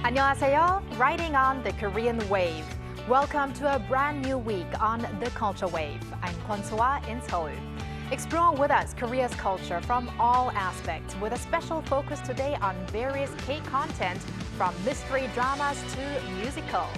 안녕하세요. Riding on the Korean wave. Welcome to a brand new week on the Culture Wave. I'm Kwon So-ah in Seoul. Explore with us Korea's culture from all aspects with a special focus today on various K-content from mystery dramas to musicals.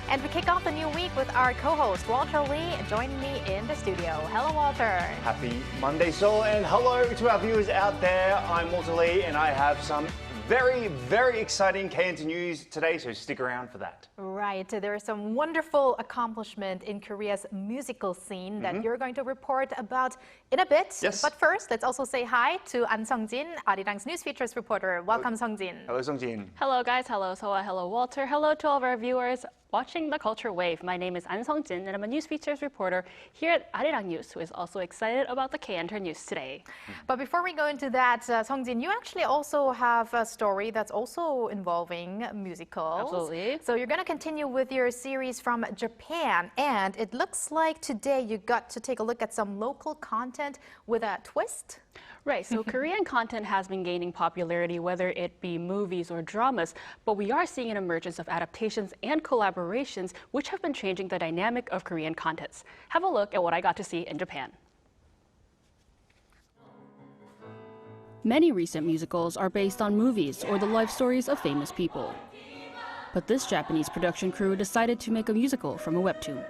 And we kick off the new week with our co-host Walter Lee joining me in the studio. Hello, Walter. Happy Monday, Seoul, and hello to our viewers out there. I'm Walter Lee, and I have some very exciting KNT news today, so stick around for that. Right, there is some wonderful accomplishment in Korea's musical scene that you're going to report about in a bit. Yes. But first, let's also say hi to An Sung-jin, Arirang's news features reporter. Welcome, Sung-jin. Hello, Sung-jin. Hello guys, hello So-ah, hello Walter, hello to all of our viewers watching the Culture Wave. My name is An Sung-jin and I'm a news features reporter here at Arirang News, who is also excited about the K-enter news today. But before we go into that, Sung-jin, you actually also have a story that's also involving musicals. Absolutely. So you're going to continue with your series from Japan, and it looks like today you got to take a look at some local content with a twist. Right, so Korean content has been gaining popularity, whether it be movies or dramas, but we are seeing an emergence of adaptations and collaborations which have been changing the dynamic of Korean contents. Have a look at what I got to see in Japan. Many recent musicals are based on movies or the life stories of famous people. But this Japanese production crew decided to make a musical from a webtoon.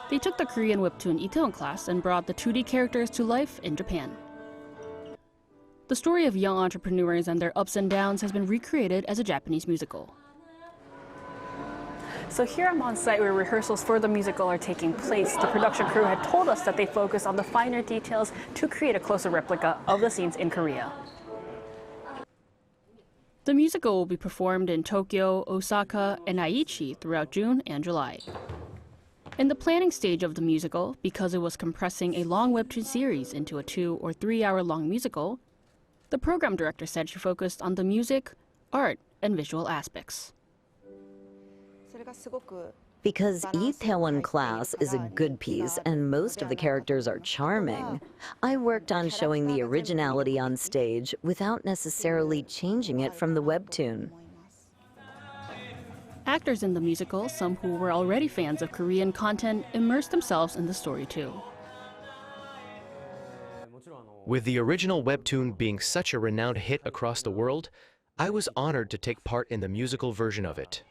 They took the Korean webtoon Itaewon Class and brought the 2D characters to life in Japan. The story of young entrepreneurs and their ups and downs has been recreated as a Japanese musical. So here I'm on site where rehearsals for the musical are taking place. The production crew had told us that they focus on the finer details to create a closer replica of the scenes in Korea. The musical will be performed in Tokyo, Osaka, and Aichi throughout June and July. In the planning stage of the musical, because it was compressing a long webtoon series into a 2 or 3 hour long musical, the program director said she focused on the music, art, and visual aspects. Because Itaewon Class is a good piece and most of the characters are charming, I worked on showing the originality on stage without necessarily changing it from the webtoon. Actors in the musical, some who were already fans of Korean content, immersed themselves in the story too. With the original webtoon being such a renowned hit across the world, I was honored to take part in the musical version of it.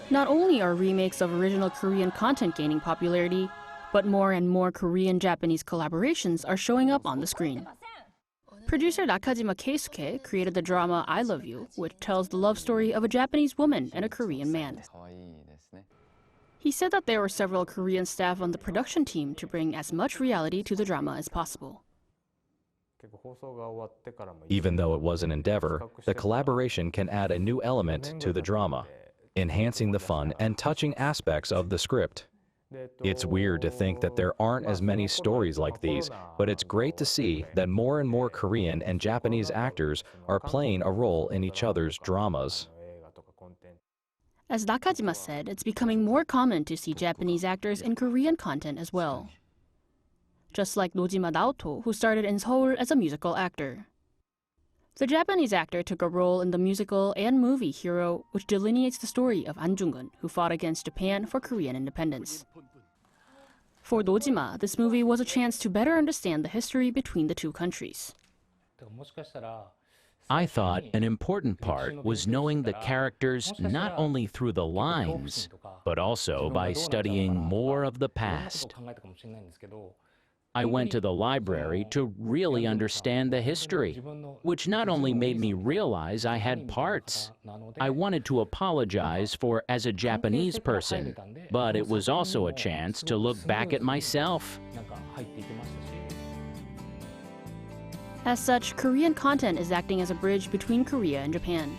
Not only are remakes of original Korean content gaining popularity, but more and more Korean-Japanese collaborations are showing up on the screen. Producer Nakajima Keisuke created the drama I Love You, which tells the love story of a Japanese woman and a Korean man. He said that there were several Korean staff on the production team to bring as much reality to the drama as possible. Even though it was an endeavor, the collaboration can add a new element to the drama, enhancing the fun and touching aspects of the script. It's weird to think that there aren't as many stories like these, but it's great to see that more and more Korean and Japanese actors are playing a role in each other's dramas. As Nakajima said, it's becoming more common to see Japanese actors in Korean content as well. Just like Nojima Naoto, who started in Seoul as a musical actor. The Japanese actor took a role in the musical and movie Hero, which delineates the story of An Jung-geun, who fought against Japan for Korean independence. For Nojima, this movie was a chance to better understand the history between the two countries. I thought an important part was knowing the characters not only through the lines, but also by studying more of the past. I went to the library to really understand the history, which not only made me realize I had parts I wanted to apologize for as a Japanese person, but it was also a chance to look back at myself. As such, Korean content is acting as a bridge between Korea and Japan.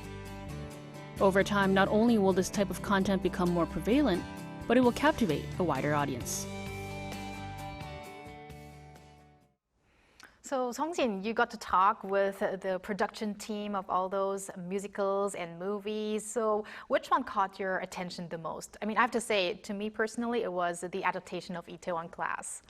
Over time, not only will this type of content become more prevalent, but it will captivate a wider audience. So Sung-jin, you got to talk with the production team of all those musicals and movies. So which one caught your attention the most? I mean, I have to say, to me personally, it was the adaptation of Itaewon Class.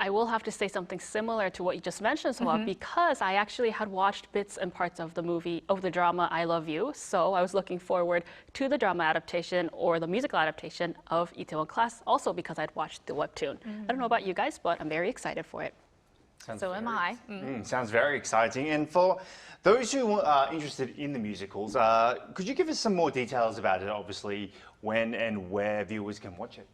I will have to say something similar to what you just mentioned, Soa, because I actually had watched bits and parts of the drama I Love You. So I was looking forward to the drama adaptation or the musical adaptation of Itaewon Class, also because I'd watched the webtoon. I don't know about you guys, but I'm very excited for it. So am I. Sounds very exciting. And for those who are interested in the musicals, could you give us some more details about it, obviously, when and where viewers can watch it?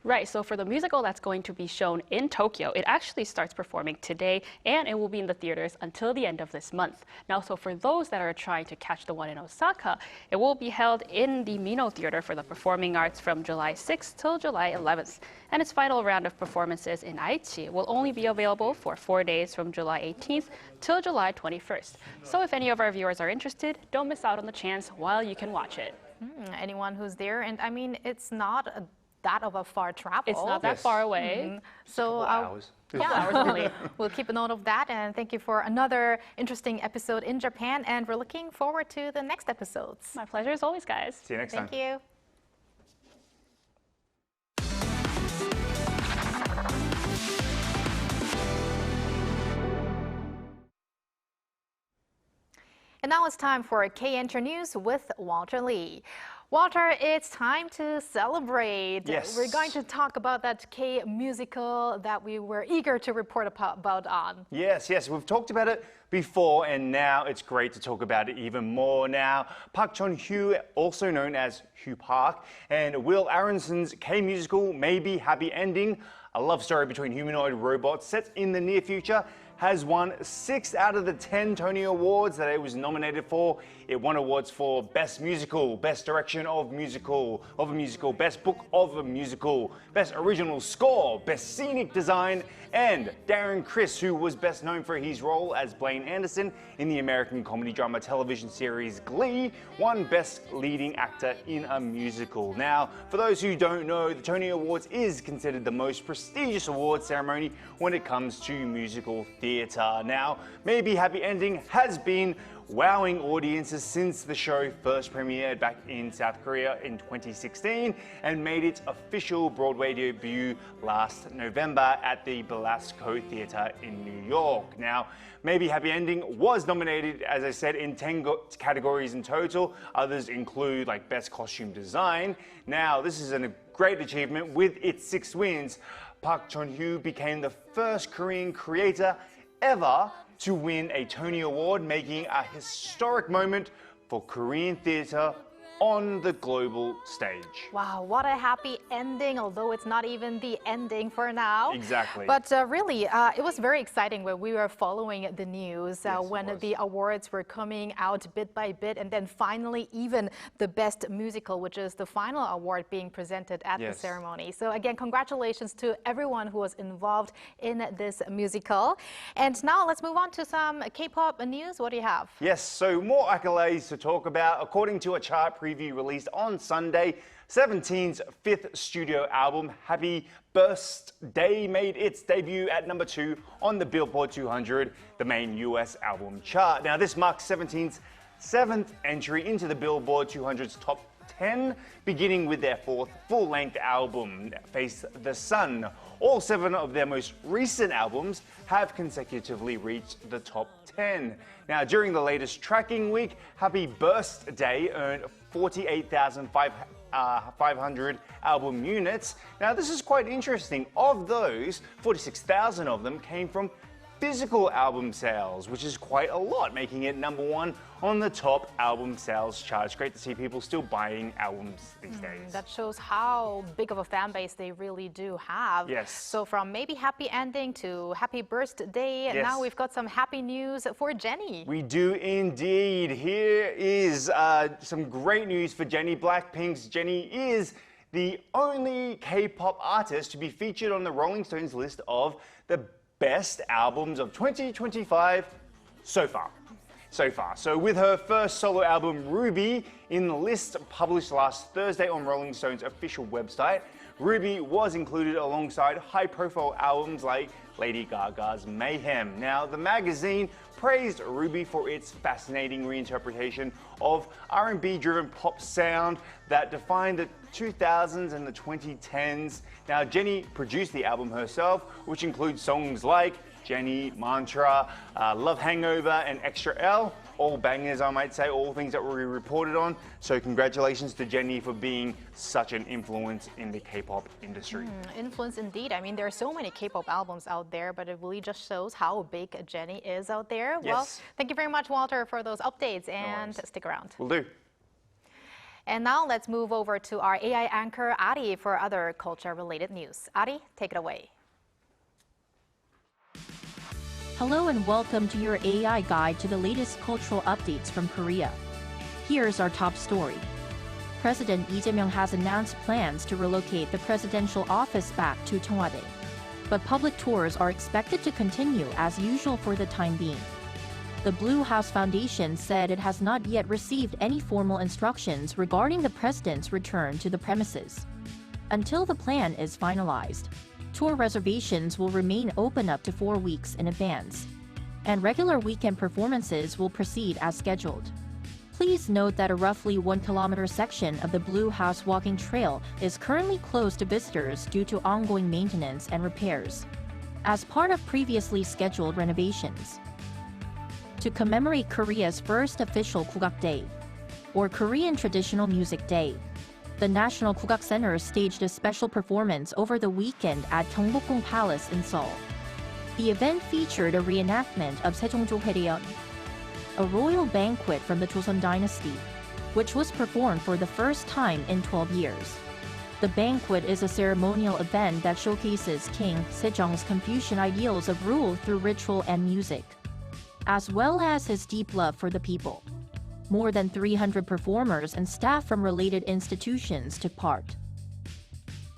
Right, so for the musical that's going to be shown in Tokyo, it actually starts performing today and it will be in the theaters until the end of this month. Now, so for those that are trying to catch the one in Osaka, it will be held in the Mino Theater for the Performing Arts from July 6th till July 11th. And its final round of performances in Aichi will only be available for 4 days from July 18th till July 21st. So if any of our viewers are interested, don't miss out on the chance while you can watch it. Anyone who's there, and I mean, it's not that of a far travel. It's not that far away. So Hours. hours only. We'll keep a note of that, and thank you for another interesting episode in Japan, and we're looking forward to the next episodes. My pleasure as always, guys. See you next time. Thank you. And now it's time for K-Enter News with Walter Lee. Walter, it's time to celebrate. Yes. We're going to talk about that K-musical that we were eager to report about on. Yes, we've talked about it before, and now it's great to talk about it even more now. Park Chun-hyo, also known as Hugh Park, and Will Aronson's K-musical Maybe Happy Ending, a love story between humanoid robots set in the near future, has won 6 out of the 10 Tony Awards that it was nominated for. It won awards for Best Musical, Best Direction of a Musical, Best Book of a Musical, Best Original Score, Best Scenic Design, and Darren Criss, who was best known for his role as Blaine Anderson in the American comedy drama television series Glee, won Best Leading Actor in a Musical. Now, for those who don't know, the Tony Awards is considered the most prestigious award ceremony when it comes to musical theatre. Now, Maybe Happy Ending has been wowing audiences since the show first premiered back in South Korea in 2016 and made its official Broadway debut last November at the Belasco Theatre in New York. Now, Maybe Happy Ending was nominated, as I said, in 10 categories in total. Others include like Best Costume Design. Now, this is a great achievement. With its 6 wins, Park Chun-hyo became the first Korean creator ever to win a Tony Award, making a historic moment for Korean theatre on the global stage. Wow, what a happy ending, although it's not even the ending for now. Exactly. But really, it was very exciting when we were following the news, when the awards were coming out bit by bit, and then finally even the Best Musical, which is the final award being presented at the ceremony. So again, congratulations to everyone who was involved in this musical. And now let's move on to some K-pop news. What do you have? Yes, so more accolades to talk about. According to a chart preview released on Sunday, 17's 5th studio album, Happy Birthday, made its debut at number 2 on the Billboard 200, the main US album chart. Now, this marks 17's 7th entry into the Billboard 200's top 10, beginning with their 4th full-length album, Face the Sun. All 7 of their most recent albums have consecutively reached the top 10. Now, during the latest tracking week, Happy Birthday earned 48,500 album units. Now, this is quite interesting. Of those, 46,000 of them came from physical album sales, which is quite a lot, making it number 1 on the top album sales chart. It's great to see people still buying albums these days. That shows how big of a fan base they really do have. Yes. So from Maybe Happy Ending to Happy Birthday, now we've got some happy news for Jennie. We do indeed. Here is some great news for Jennie. Blackpink's Jennie is the only K-pop artist to be featured on the Rolling Stones list of the best albums of 2025 so far. So with her first solo album, Ruby, in the list published last Thursday on Rolling Stone's official website, Ruby was included alongside high-profile albums like Lady Gaga's Mayhem. Now, the magazine praised Ruby for its fascinating reinterpretation of R&B-driven pop sound that defined the 2000s and the 2010s. Now, Jenny produced the album herself, which includes songs like Jenny, Mantra, Love Hangover, and Extra L. All bangers, I might say, all things that we reported on. So congratulations to Jenny for being such an influence in the K-pop industry. Influence indeed. I mean, there are so many K-pop albums out there, but it really just shows how big Jenny is out there. Yes. Well, thank you very much, Walter, for those updates, and stick around. Will do. And now let's move over to our AI anchor, Ari, for other culture-related news. Ari, take it away. Hello and welcome to your AI guide to the latest cultural updates from Korea. Here's our top story. President Lee Jae-myung has announced plans to relocate the presidential office back to Cheongwade. But public tours are expected to continue as usual for the time being. The Blue House Foundation said it has not yet received any formal instructions regarding the president's return to the premises. Until the plan is finalized, tour reservations will remain open up to 4 weeks in advance, and regular weekend performances will proceed as scheduled. Please note that a roughly 1 kilometer section of the Blue House walking trail is currently closed to visitors due to ongoing maintenance and repairs, as part of previously scheduled renovations. To commemorate Korea's first official Kugak Day, or Korean Traditional Music Day, the National Kugak Center staged a special performance over the weekend at Gyeongbokgung Palace in Seoul. The event featured a reenactment of Sejongjo Hwaereyeon, a royal banquet from the Joseon dynasty, which was performed for the first time in 12 years. The banquet is a ceremonial event that showcases King Sejong's Confucian ideals of rule through ritual and music, as well as his deep love for the people. More than 300 performers and staff from related institutions took part.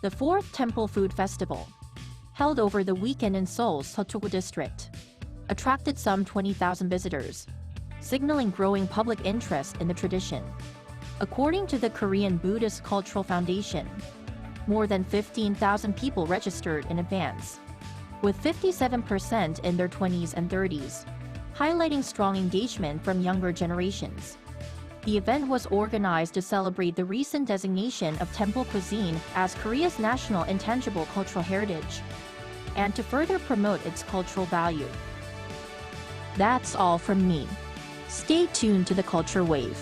The 4th Temple Food Festival, held over the weekend in Seoul's Seochogu district, attracted some 20,000 visitors, signaling growing public interest in the tradition. According to the Korean Buddhist Cultural Foundation, more than 15,000 people registered in advance, with 57% in their 20s and 30s, highlighting strong engagement from younger generations. The event was organized to celebrate the recent designation of temple cuisine as Korea's national intangible cultural heritage, and to further promote its cultural value. That's all from me. Stay tuned to the Culture Wave.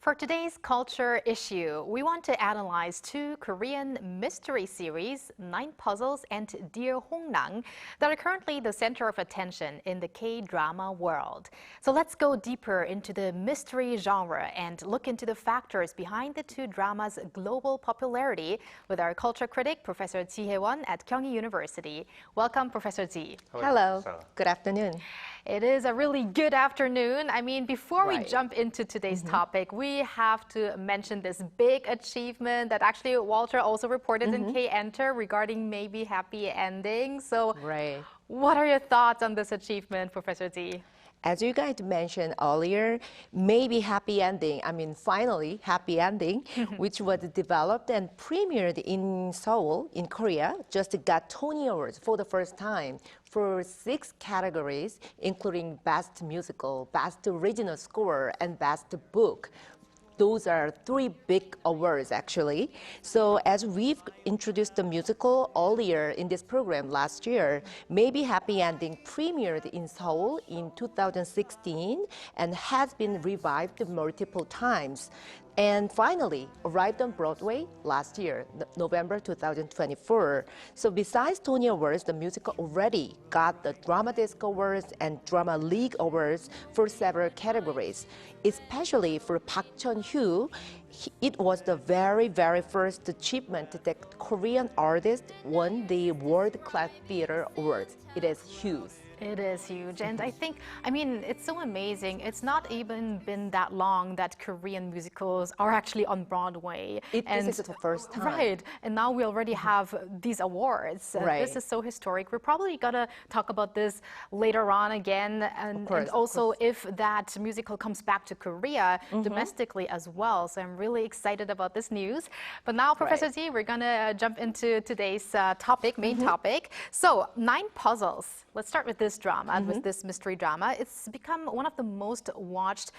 For today's culture issue, we want to analyze two Korean mystery series, 9 Puzzles and Dear Hongrang, that are currently the center of attention in the K-drama world. So let's go deeper into the mystery genre and look into the factors behind the two dramas' global popularity with our culture critic, Professor Ji Hae-won at Kyunghee University. Welcome, Professor Ji. Hello. Good afternoon. It is a really good afternoon. I mean, before we jump into today's topic, we have to mention this big achievement that actually Walter also reported in K-Enter regarding maybe happy ending. So what are your thoughts on this achievement, Professor Z? As you guys mentioned earlier, maybe happy ending, finally happy ending, which was developed and premiered in Seoul, in Korea, just got Tony Awards for the first time for 6 categories, including Best Musical, Best Original Score, and Best Book. Those are 3 big awards, actually. So as we've introduced the musical earlier in this program last year, Maybe Happy Ending premiered in Seoul in 2016 and has been revived multiple times. And finally, arrived on Broadway last year, November 2024. So besides Tony Awards, the musical already got the Drama Disc Awards and Drama League Awards for several categories. Especially for Park Chun-hyu, it was the very first achievement that Korean artist won the World Class Theater Awards. It is huge. It is huge. And I think, it's so amazing. It's not even been that long that Korean musicals are actually on Broadway. This is the first time. Right. And now we already have these awards. This is so historic. We're probably going to talk about this later on again. And also if that musical comes back to Korea domestically as well. So I'm really excited about this news. But now, Professor Z, we're going to jump into today's main topic. So 9 Puzzles. Let's start with this drama, with this mystery drama. It's become one of the most watched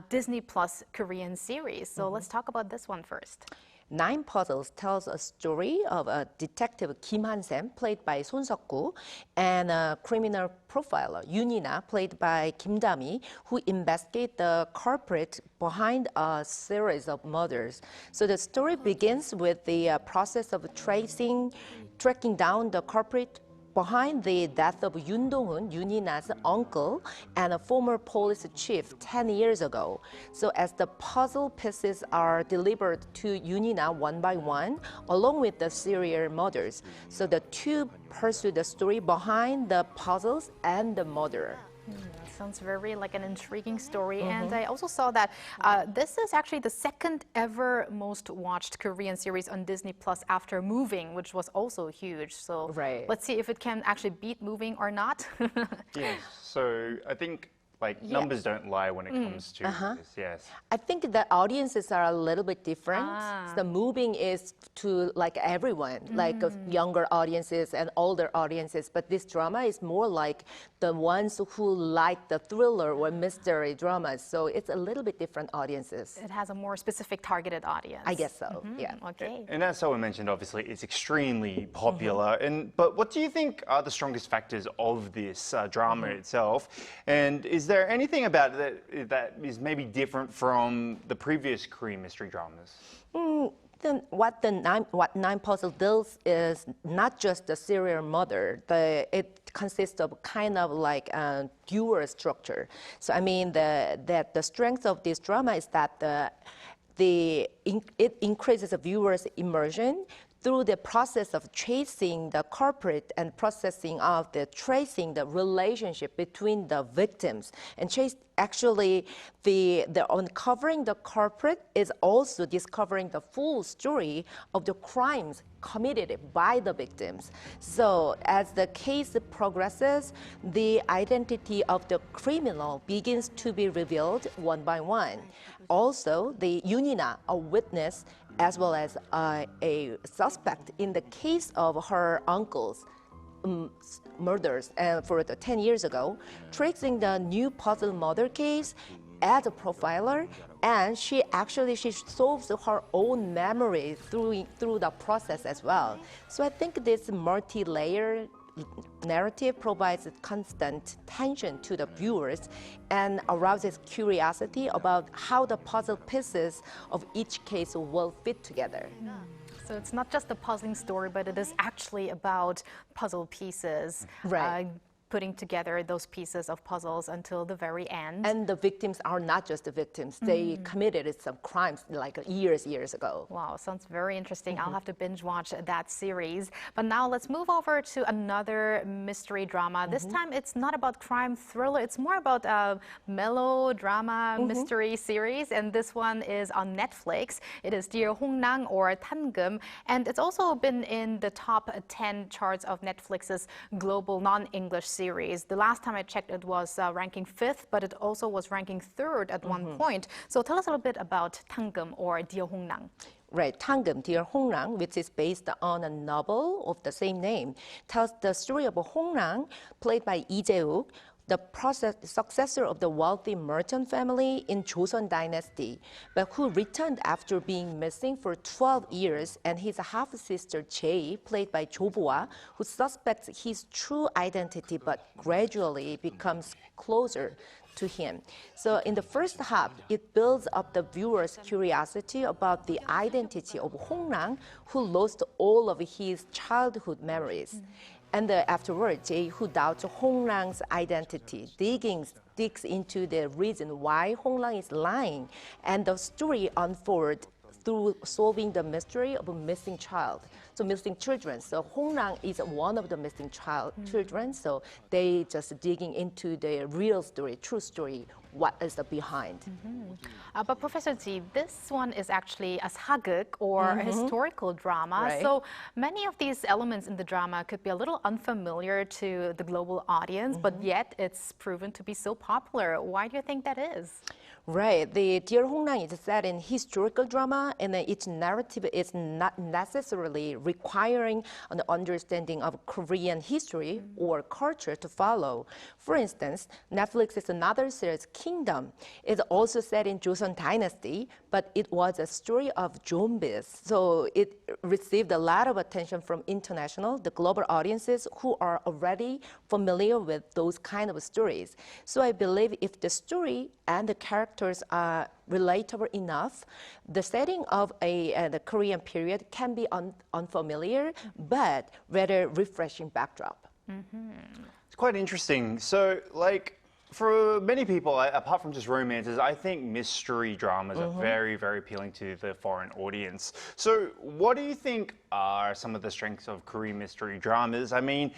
Disney Plus Korean series. So let's talk about this one first. 9 Puzzles tells a story of a detective Kim Han-sam, played by Son Seok-gu, and a criminal profiler, Yoon-ina, played by Kim Da-mi, who investigate the culprit behind a series of murders. So the story begins with the process of tracking down the culprit behind the death of Yoon Dong-hoon, Yoon-ina's uncle, and a former police chief 10 years ago. So as the puzzle pieces are delivered to Yoon-ina one by one, along with the serial murders, so the two pursue the story behind the puzzles and the murderer. Sounds very like an intriguing story. And I also saw that this is actually the second ever most watched Korean series on Disney Plus after Moving, which was also huge. So let's see if it can actually beat Moving or not. Yes, so I think numbers don't lie when it comes to this, yes. I think the audiences are a little bit different. The Moving is to everyone, younger audiences and older audiences, but this drama is more like the ones who like the thriller or mystery dramas, so it's a little bit different audiences. It has a more specific targeted audience. I guess so, yeah. Okay. And as someone mentioned, obviously, it's extremely popular. But what do you think are the strongest factors of this drama itself? And is there anything about it that is maybe different from the previous Korean mystery dramas? What 9 Puzzles does is not just the serial murder. It consists of kind of like a dual structure. So the strength of this drama is that it increases the viewer's immersion through the process of tracing the culprit and processing of tracing the relationship between the victims. And actually, the uncovering the culprit is also discovering the full story of the crimes committed by the victims. So as the case progresses, the identity of the criminal begins to be revealed one by one. Also, the Yoon-ina, a witness, as well as a suspect in the case of her uncle's murders for 10 years ago, tracing the new puzzle murder case as a profiler, and she solves her own memory through the process as well. So I think this multi-layer narrative provides constant tension to the viewers and arouses curiosity about how the puzzle pieces of each case will fit together. So it's not just a puzzling story, but it is actually about puzzle pieces. Right. Putting together those pieces of puzzles until the very end. And the victims are not just the victims. They committed some crimes like years ago. Wow, sounds very interesting. I'll have to binge watch that series. But now let's move over to another mystery drama. This time it's not about crime thriller. It's more about a melodrama mystery series. And this one is on Netflix. It is Dear Hongrang or Tangum. And it's also been in the top 10 charts of Netflix's global non-English series. The last time I checked, it was ranking 5th, but it also was ranking 3rd at one point. So tell us a little bit about Tangum or Dear Hongrang. Right, Tangum, Dear Hongrang, which is based on a novel of the same name, tells the story of Hongrang, played by Lee Jae-wook, the successor of the wealthy merchant family in Joseon dynasty, but who returned after being missing for 12 years, and his half-sister Jae, played by Jo Bo-ah, who suspects his true identity but gradually becomes closer to him. So in the first half, it builds up the viewer's curiosity about the identity of Hongrang, who lost all of his childhood memories. And afterwards, Jae, who doubts Hongrang's identity, digs into the reason why Hongrang is lying, and the story unfolds through solving the mystery of a missing child. So missing children. So Hongrang is one of the missing children. So they just digging into the real story, true story, what is the behind. But Professor Ji, this one is actually a sageuk or a historical drama. Right. So many of these elements in the drama could be a little unfamiliar to the global audience, but yet it's proven to be so popular. Why do you think that is? Right. The Dear Hongrang is set in historical drama, and its narrative is not necessarily requiring an understanding of Korean history or culture to follow. For instance, Netflix's another series, Kingdom, is also set in Joseon dynasty, but it was a story of zombies. So it received a lot of attention from the global audiences who are already familiar with those kind of stories. So I believe if the story and the characters are relatable enough, the setting of the Korean period can be unfamiliar, but rather refreshing backdrop. It's quite interesting. So, like, for many people, apart from just romances, I think mystery dramas are very, very appealing to the foreign audience. So what do you think are some of the strengths of Korean mystery dramas? I mean,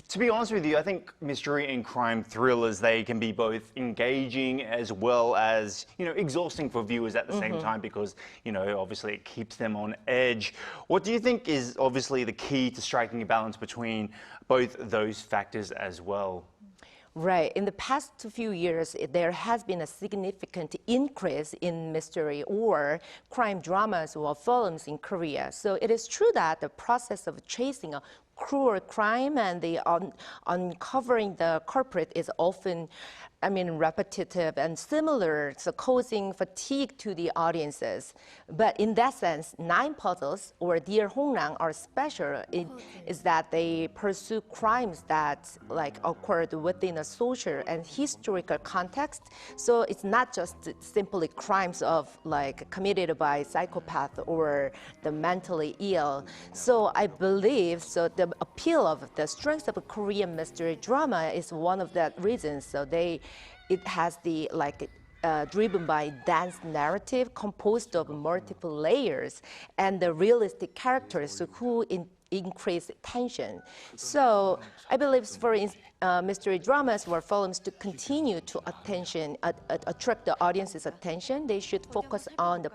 to be honest with you, I think mystery and crime thrillers, they can be both engaging as well as, exhausting for viewers at the same time because, obviously it keeps them on edge. What do you think is obviously the key to striking a balance between both those factors as well? Right. In the past few years, there has been a significant increase in mystery or crime dramas or films in Korea. So it is true that the process of chasing a cruel crime and the uncovering the culprit is often, repetitive and similar, so causing fatigue to the audiences. But in that sense, 9 puzzles or Dear Hongrang are special is that they pursue crimes that occurred within a social and historical context. So it's not just simply crimes of committed by psychopath or the mentally ill. So I believe the appeal of the strength of a Korean mystery drama is one of the reasons. So it has the driven by dense narrative composed of multiple layers and the realistic characters who increase tension. So I believe for mystery dramas or films to continue to attract the audience's attention, they should focus on the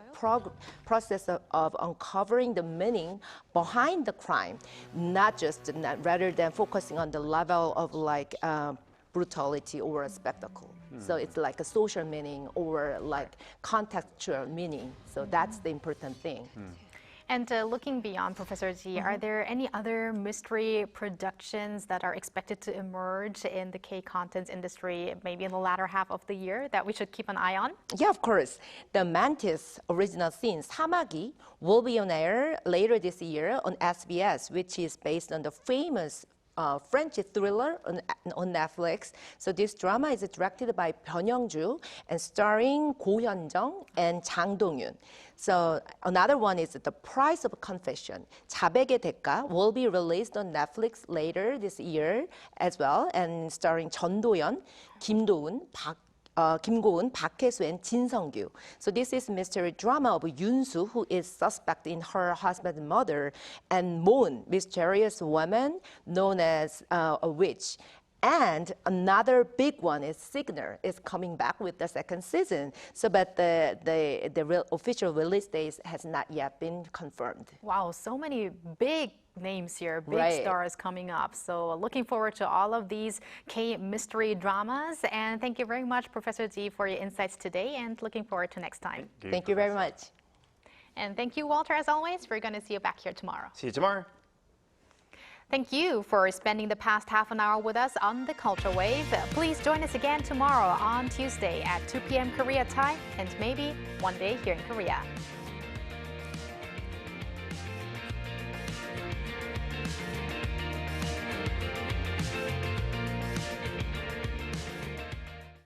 process of uncovering the meaning behind the crime, rather than focusing on the level of brutality or a spectacle. So it's like a social meaning or contextual meaning. So that's the important thing. And looking beyond, Professor Ji, are there any other mystery productions that are expected to emerge in the K-content industry, maybe in the latter half of the year, that we should keep an eye on? Yeah, of course. The Mantis original scene, 사마귀, will be on air later this year on SBS, which is based on the famous French thriller on Netflix. So this drama is directed by Byun Young-ju and starring Go Hyun-jung and Jang Dong-yoon. So another one is The Price of Confession. 자백의 대가 will be released on Netflix later this year as well, and starring Jeon Do-yeon, Kim Do-eun, Kim Go-eun, Park Hae-soo, and Jin Sung-gyu. So this is mystery drama of Yoon-soo, who is suspect in her husband's murder, and Moon, mysterious woman known as a witch. And another big one is Signal is coming back with the second season. So, but the real official release date has not yet been confirmed. Wow, so many big names here, big stars coming up. So looking forward to all of these K-mystery dramas. And thank you very much, Professor Ji, for your insights today, and looking forward to next time. Thank you very much. And thank you, Walter, as always. We're going to see you back here tomorrow. See you tomorrow. Thank you for spending the past half an hour with us on the Culture Wave. Please join us again tomorrow on Tuesday at 2 p.m. Korea time, and maybe one day here in Korea.